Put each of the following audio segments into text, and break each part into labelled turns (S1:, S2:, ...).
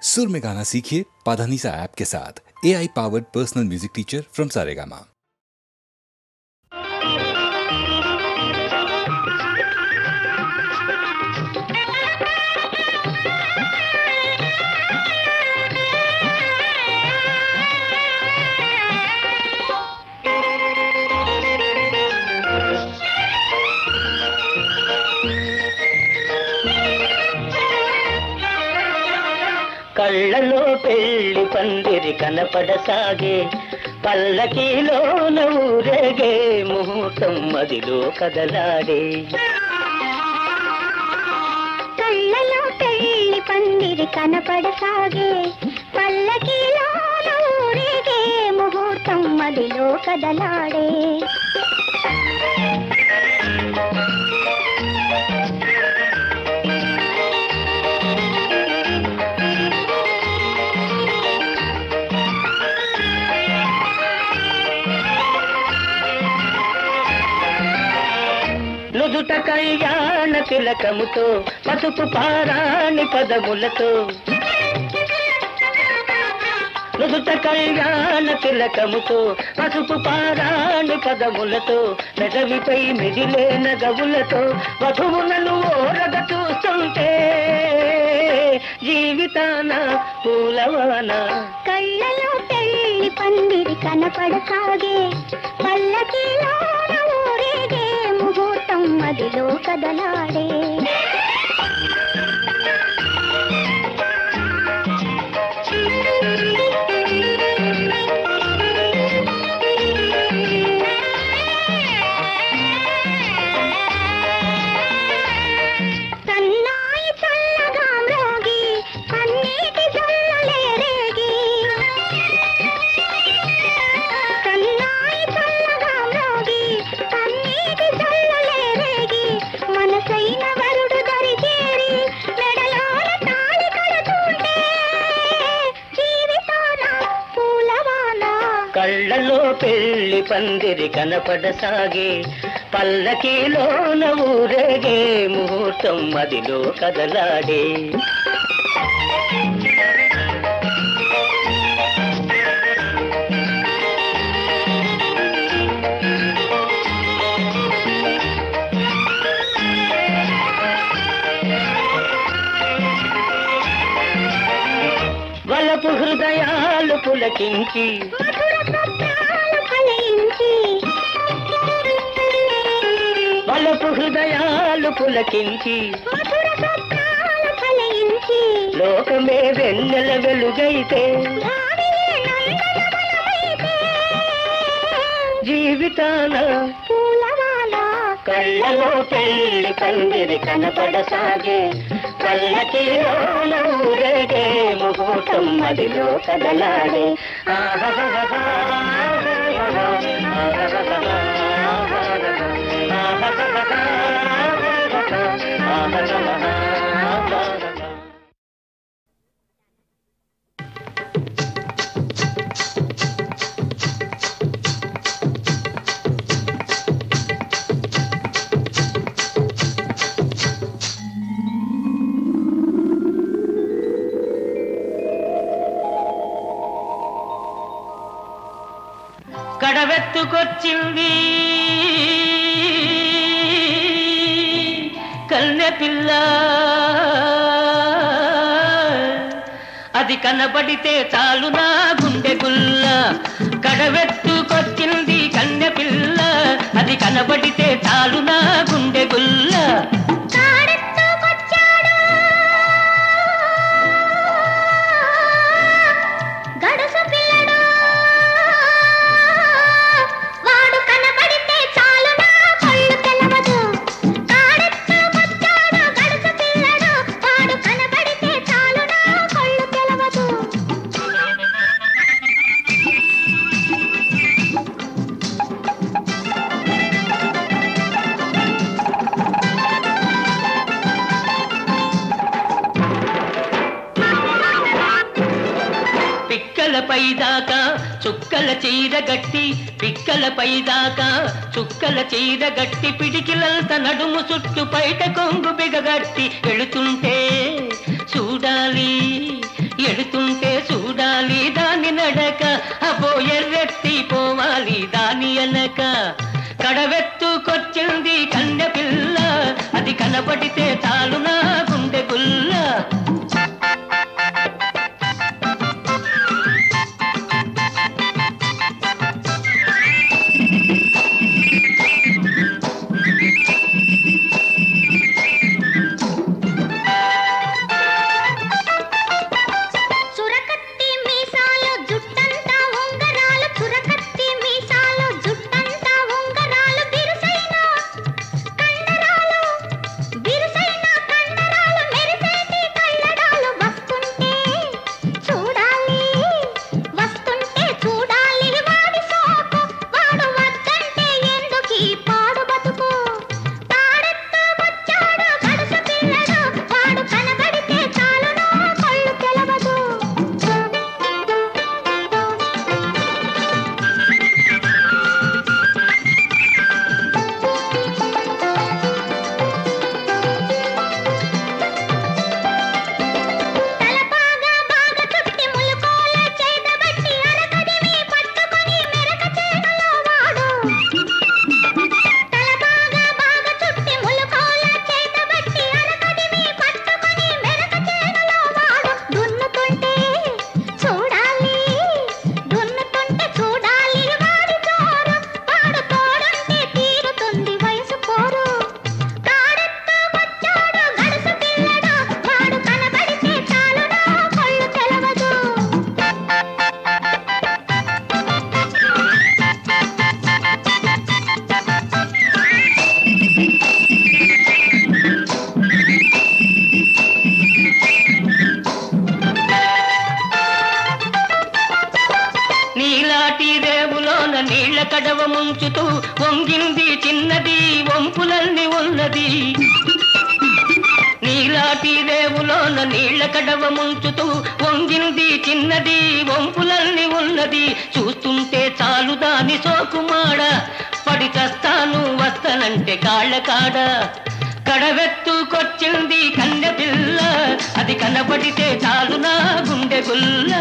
S1: सुर में गाना सीखिए पाधानीसा ऐप के साथ। AI powered personal music teacher from Saregama.
S2: కళ్ళలో పెళ్లి పందిరి కనపడసాగే, పల్లకీలోన ఊరేగే ముహూర్తం మదిలో కదలాడే.
S3: కళ్ళలో పెళ్లి పందిరి కనపడసాగే, పల్లకీలోన ఊరేగే ముహూర్తం మదిలో కదలాడే.
S2: నుదుట కళ్యాణ తిలకముతో పసుపు పారాణి పదములతో, నుదుట కళ్యాణ తిలకముతో పసుపు పారాణి పదములతో, పెదవిపై మిదిలే నగవులతో వధువులను ఓరగ చూస్తుంటే జీవితాన పూలవాన.
S3: కళ్ళలో పెళ్లి పందిరి కనపడసాగే, పల్లకీలోన ఊరేగే ముహూర్తం మదిలో కదలాడే. సన్నాయి చల్లగా మ్రోగి కన్నీటి జల్లలే రేగి, సన్నాయి చల్లగా మ్రోగి కన్నీటి జల్లలే రేగి, మనసైన వరుడు దరి చేరి మెడలోన తాళి కడుతుంటే జీవితాన పూలవాన.
S2: కళ్ళలో పెళ్లి పందిరి కనపడసాగే, పల్లకీలోన ఊరేగే ముహూర్తం మదిలో కదలాడే. వలపు హృదయాలు పులకించి,
S3: మధుర స్వప్నాలు ఫలించి,
S2: వలపు హృదయాలు పులకించి,
S3: మధుర స్వప్నాలు ఫలించి,
S2: లోకమే వెన్నెల వెలుగైతే
S3: భావియే నందనవనమైతే
S2: జీవితాన
S3: పూలవాన.
S2: కళ్ళలో పెళ్లి పందిరి కనపడసాగే, పల్లకీలోన ఊరేగే ముహూర్తం మదిలో కదలాడే. కడవెత్తుకొచ్చింది కన్నె పిల్ల, అది కనబడితే చాలు నా గుండె గుల్ల. కడవెత్తుకొచ్చింది కన్నె పిల్ల, అది కనబడితే చాలు నా గుండె గుల్ల.
S3: కాడెత్తుకొచ్చాడు గడుసు పిల్లడు, వాడు కనబడితే చాలు నా కళ్ళు తెలవదు. కాడెత్తుకొచ్చాడు గడుసు పిల్లడు, వాడు కనబడితే చాలు నా కళ్ళు తెలవదు.
S2: పిక్కలపై దాకా చుక్కల చీర గట్టి, పిక్కలపై దాకా చుక్కల చీర గట్టి, పిడికిలంత నడుము చుట్టు పైట కొంగు బిగగట్టి వెళుతుంటే చూడాలి కనబడితే చాలునా గుండె గుల్ల. నీళ్ళ కడవ ముంచుతూ వంగింది చిన్నది వంపులల్ని ఉన్నది. నీలాటి రేవులోన నీళ్ళ కడవ ముంచుతూ వంగింది చిన్నది వంపులల్ని ఉన్నది. చూస్తుంటే చాలు దాని సోకుమాడ పడి చస్తాను వస్తనంటే కాళ్ళ కాడ. కడవెత్తుకొచ్చింది కన్నె పిల్ల అది కనబడితే చాలు నా గుండె గుల్ల.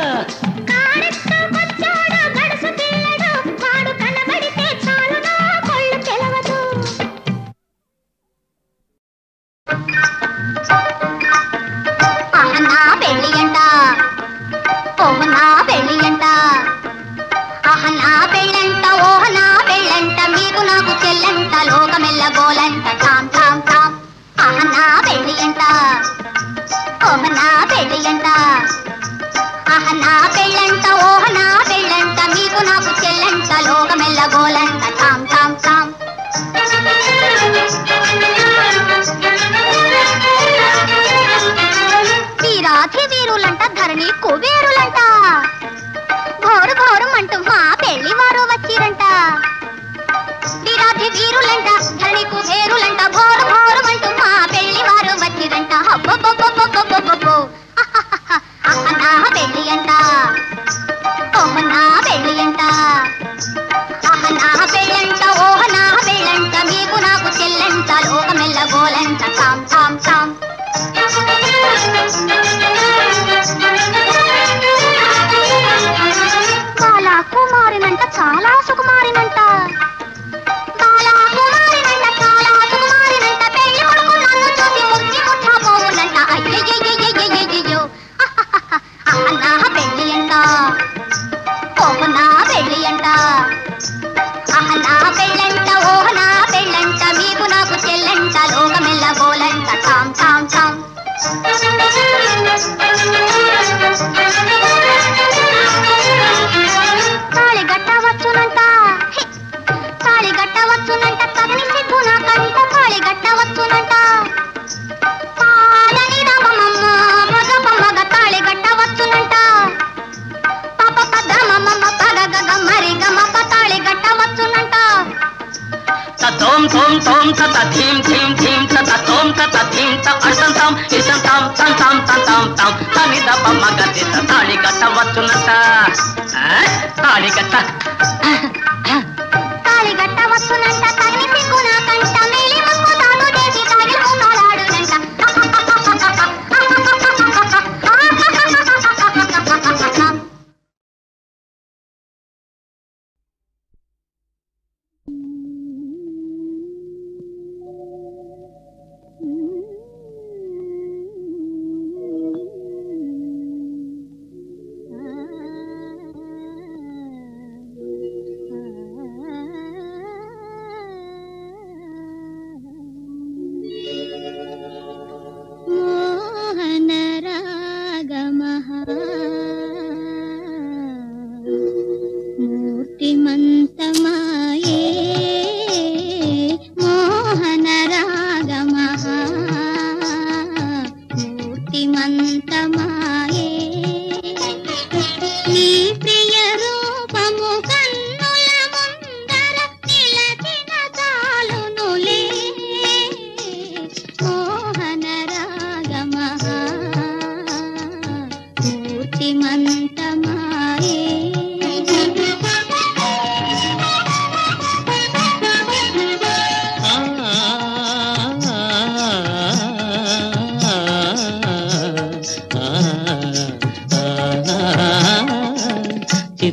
S3: మూర్తిమంతమాయే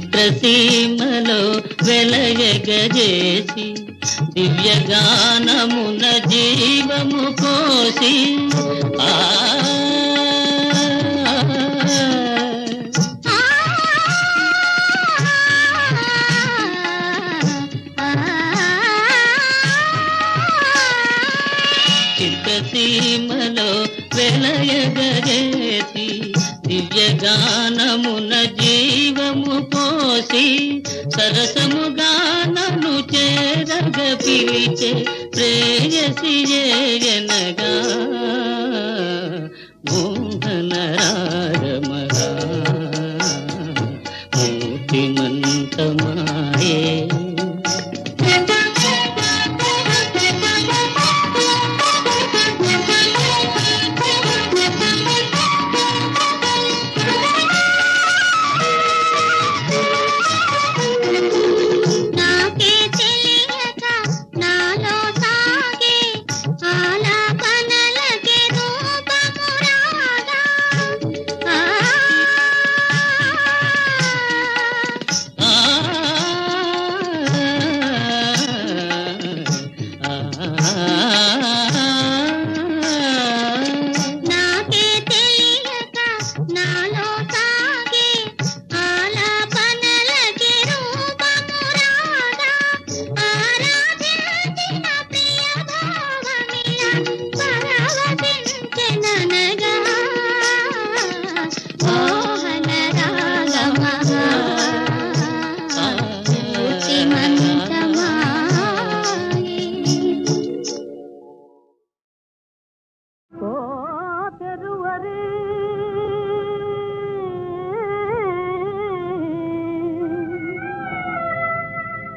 S2: చిత్రసీమలో వెలయగజేసి దివ్యగానమున జీవము కోసి చిత్రసీమలో వెలయగజేసి దివ్యగానమున జీవము పోసి సరసముగానను చేరగ పిలిచే ప్రేయసి జయనగా మోహన రాగమగా మూర్తిమంతమాయే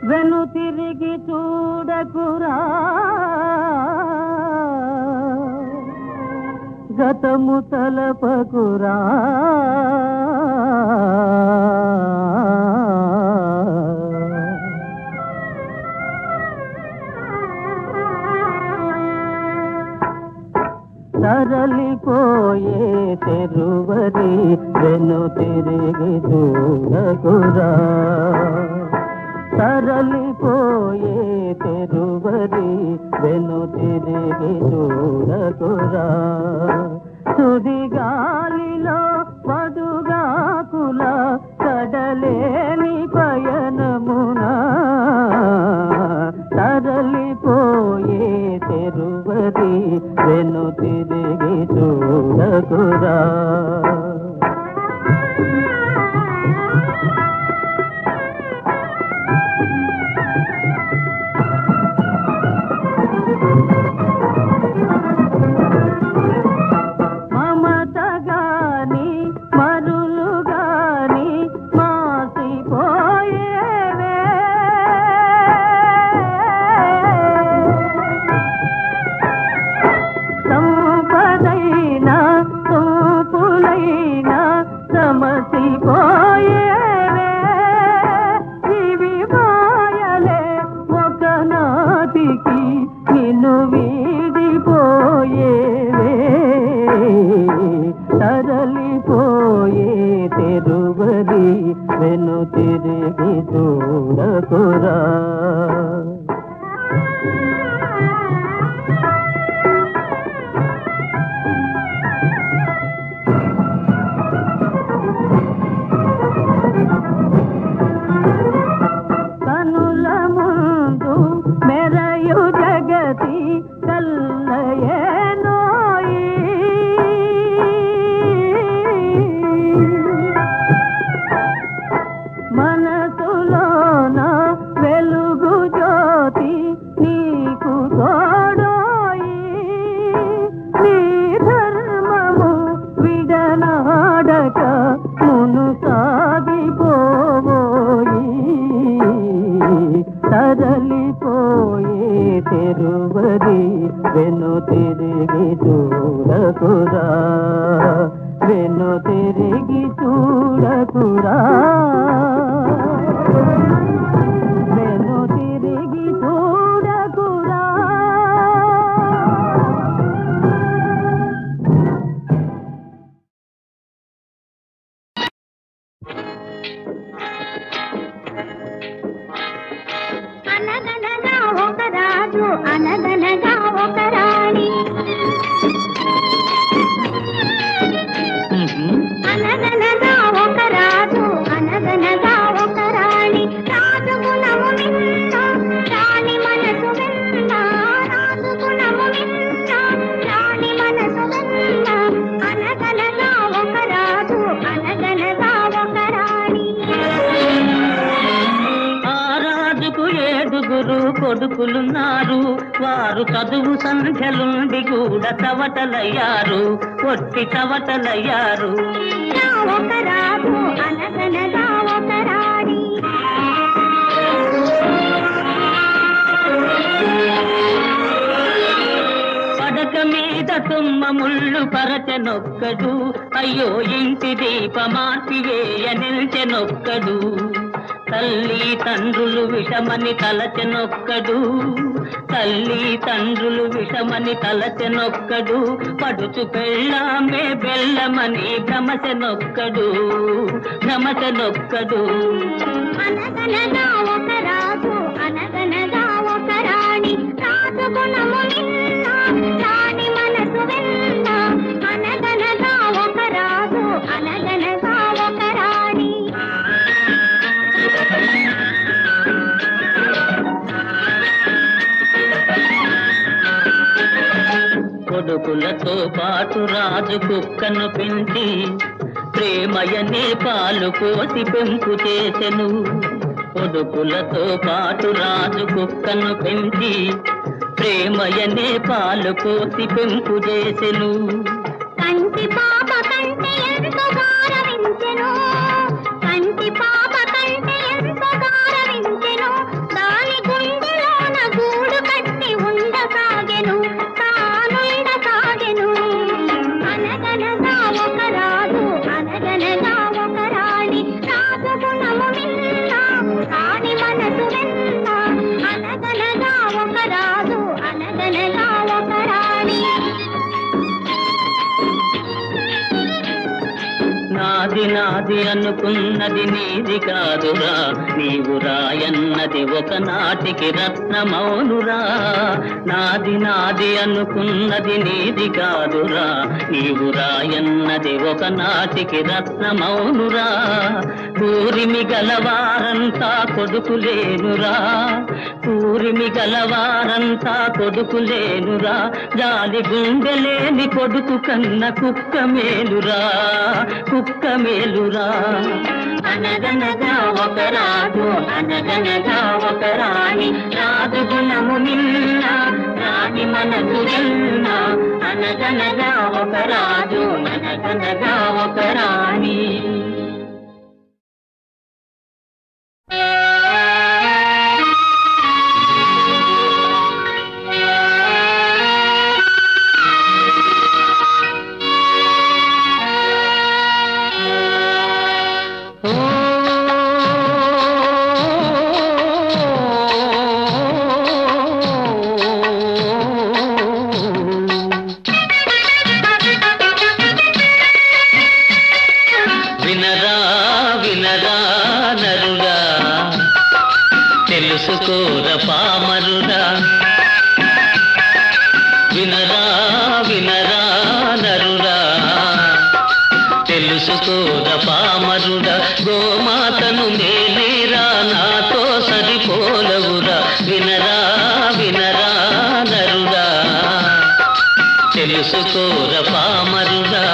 S4: వెను తిరిగి చూడకురా గతము తలపకురా తరలిపోయే తెరువరి వెను తిరిగి చూడకురా తరలిపోయే తెరువరి వెను తిరిగి చూడకురా సుడిగాలిలో పడుగాకుల కడలేని పయనమున తరలిపోయే తెరువరి వెను తిరిగి చూడకురా మమతగాని మరులుగాని మాసిపోయేవే సంపదైన సోపులైన సమసిపోయేవే ఇవి మాయలే ఒకనాటికి నిన్ను వీడిపోయేవే తరలిపోయే తెరువరి వెను తిరిగి చూడకురా కనుల ముందు మెరయు జగతి కల్లయేనోయి మనసులోన వెలుగు జ్యోతి నీకు తోడోయి నీ ధర్మము విడనాడక మును సాగిపోయి తరలిపోయే తెరువరి వెను తిరిగి చూడకురా వెను తిరిగి చూడకురా వెను తిరిగి చూడకురా
S3: అనగనగా ఒక రాజు అనగనగా ఒక రాణి అనగనగా ఒక రాజు అనగనగా ఒక రాణి రాజు గుణము విన్న రాణి మనసు విన్న రాజు గుణము విన్న రాణి మనసు విన్న అనగనగా ఒక రాజు అనగనగా ఒక రాణి
S2: ఏడుగురు కొడుకులున్నారు వారు చదువు సంఖ్యలుండి కూడా చవటలయ్యారు ఒట్టి చవటలయ్యారు
S3: ఒక రాజు అనగనగా ఒక రాణి
S2: పడక మీద తుమ్మ ముళ్ళు పరచెనొక్కడు అయ్యో ఇంటి దీపమార్పివేయ నిల్చెనొక్కడు తల్లి తండ్రులు విషమని తలచెనొక్కడు తల్లి తండ్రులు విషమని తలచెనొక్కడు పడుచు పెళ్ళామే బెల్లమని భ్రమచెనొక్కడు భ్రమచెనొక్కడు
S3: అనగనగా ఒక రాజు అనగనగా ఒక రాణి రాజు గుణము విన్న రాణి మనసు విన్న అనగనగా ఒక రాజు అనగనగా ఒక రాణి
S2: కొడుకులతో పాటు రాజు కుక్కను పెంచి ప్రేమయనే పాలు కోసి పెంపు చేసెను కొడుకులతో పాటు రాజు కుక్కను పెంచి ప్రేమయనే పాలు కోసి పెంపు చేసెను
S3: కంటి పాప కంటే ఎంతో గౌరవించెను కంటి పాప కంటే ఎంతో గౌరవించెను దాని గుండెలోన గూడు కట్టి ఉండసాగెను తానుండసాగెను అనగనగా ఒక రాజు అనగనగా ఒక రాణి రాజు గుణము విన్న రాణి మనసు విన్న అనగనగా ఒక రాజు అనగనగా ఒక రాణి
S2: నాది నాది అనుకున్నది నీది కాదురా నీవు రాయన్నది ఒకనాటికి రత్నమౌనురా నాది నాది అనుకున్నది నీది కాదురా నీవు రాయన్నది ఒకనాటికి రత్నమౌనురా కూరిమి గలవారంతా కొడుకులేనురా కూరిమి గలవారంతా కొడుకులేనురా జాలి గుండెలేని కొడుకు కన్న కుక్క మేలురా కుక్క మేలురా అనగనగా ఒక రాజు అనగనగా ఒక రాణి రాజు గుణము నిన్న రాణి మనసు విన్న అనగనగా ఒక రాజు అనగనగా ఒక రాణి తెలుసుకోర పామరుడా వినరా వినరా నరుడా తెలుసుకోర పామరుడా గోమాతను నేనేరా నాతో సరిపోలవురా వినరా వినరా నరుడా తెలుసుకోర పామరుడా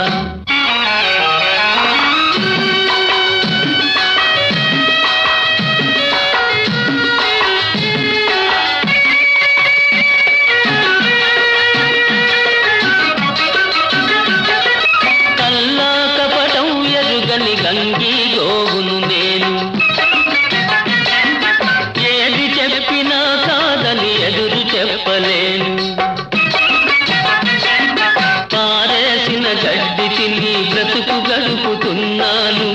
S2: గంగి గోవును నేను ఏది చెప్పినా కాదని ఎదురు చెప్పలేను పారేసిన గడ్డి తిని బ్రతుకు గడుపుతున్నాను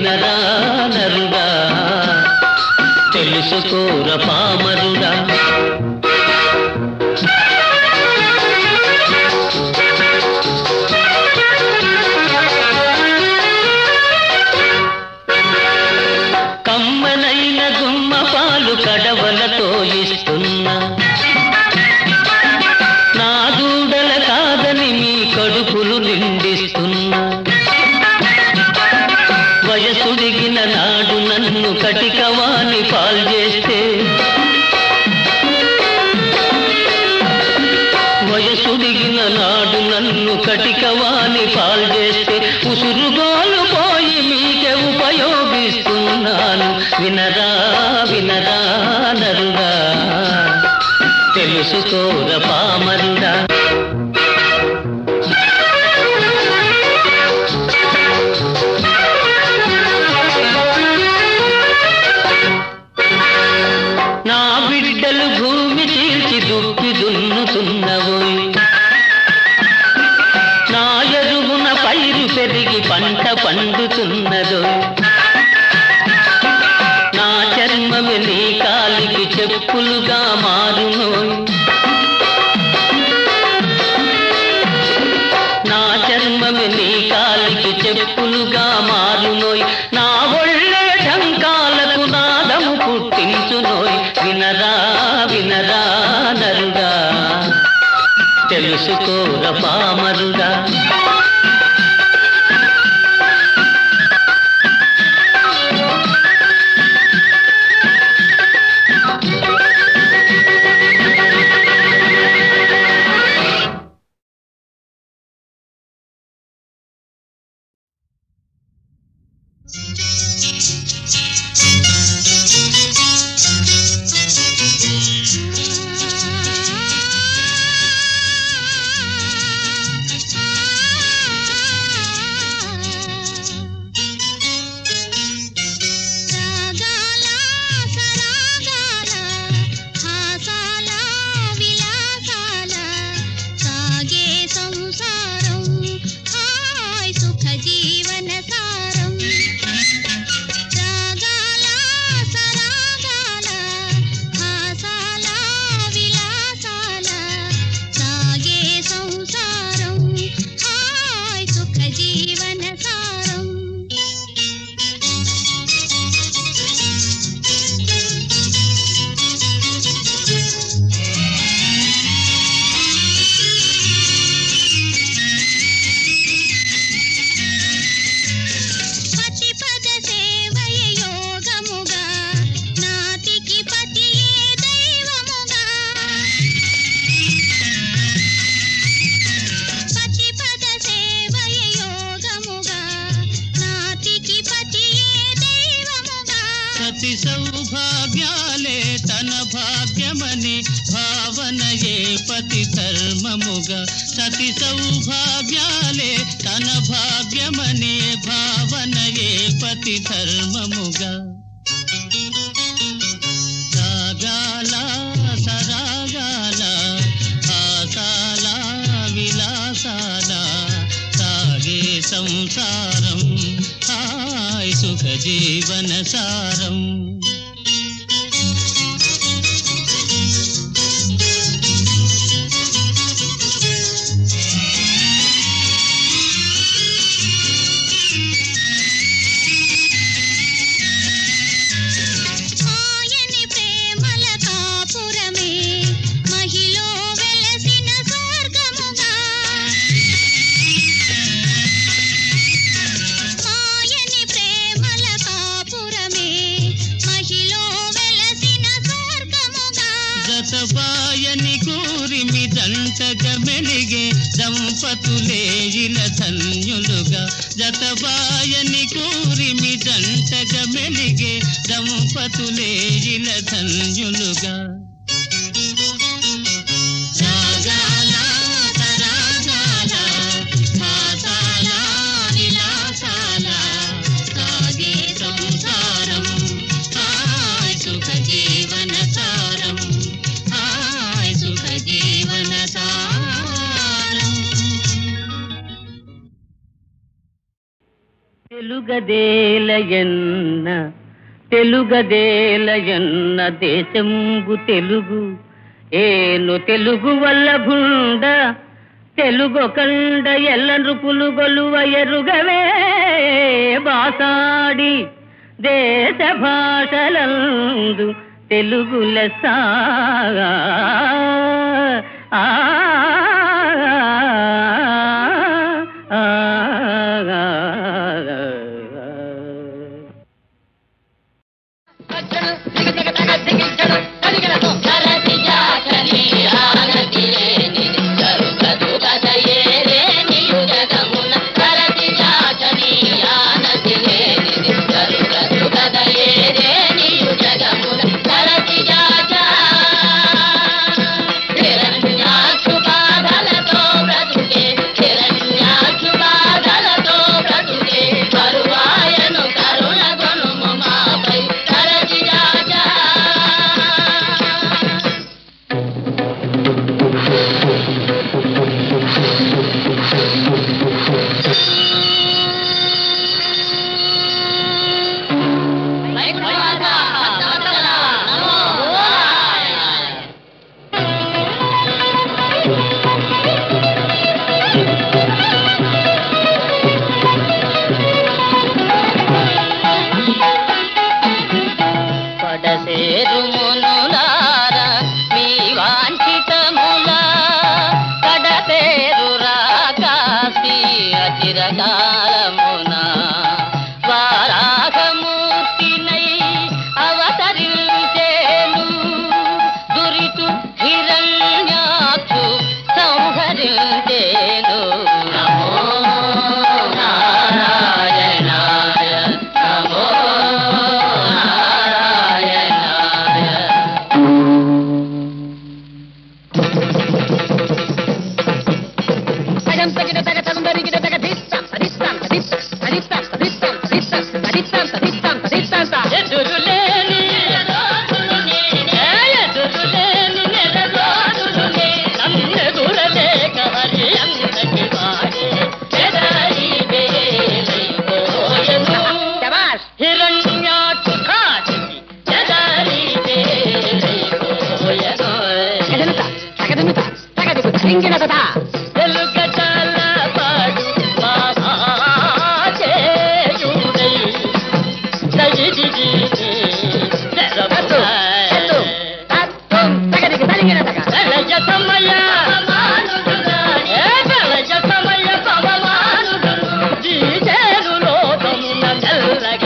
S2: వినరా నరుడా తెలుసుకోర పామరుడా కమ్మనైన గుమ్మ పాలు కడవలతో ఇస్తున్నా నా దూడల కాదని మీ కడుపులు నిండిస్తున్నా వయసుడిగిన నాడు నన్ను కటికవాణి పాల్చేస్తే వయసుడిగిన నాడు నన్ను కటికవాణి పాల్చేస్తే ఉసురుగోలు పోయి మీకే ఉపయోగిస్తున్నాను వినరా వినరా నరుడా తెలుసుకోర పామరుడా నా బిడ్డలు భూమి చీల్చి దుక్కి దున్నుతున్నవోయ్ నా ఎరుగున పైరు పెరిగి పంట పండుతున్నదో నా చర్మమే నీ కాలికి చెప్పులుగా మారునోయ్ నా చర్మమే నీ కాలికి చెప్పులుగా మారునోయ్ నా ఒళ్ళే ఢంకాలకు నాదము పుట్టించునోయ్ వినరా వినరా నరుడా తెలుసుకోర పామరుడా సౌభాగ్యాలే తన భాగ్యమని భావనయే పతి ధర్మముగా సతి సౌభాగ్యాలే తన భాగ్యమని భావనయే పతి ధర్మముగా రాగాల సరాగాల ఆసాల విలాసాల సాగే సంసారం హాయ్ సుఖ జీవన సారం బాయని కూరిమి దంటగా మెలిగే దంపతులే ఇల ధన్యులుగా జతబాయని కూరిమి దంటగా మెలిగే దంపతులే ఇల ధన్యులుగా రాగాల తరాగాల భాసాల విలాసాల సాగే సంసారం హాయ్ సుఖ జీవన సారం జీవన సారం తెలుగు తెలుగదేలయన్న దేశంబు తెలుగు ఏను తెలుగు వల్ల భుండ తెలుగొకండ ఎల్ల నృపులు గొలువ ఎరుగవే బాసాడి దేశ భాషలందు తెలుగు లెస్స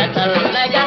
S5: చల్లగా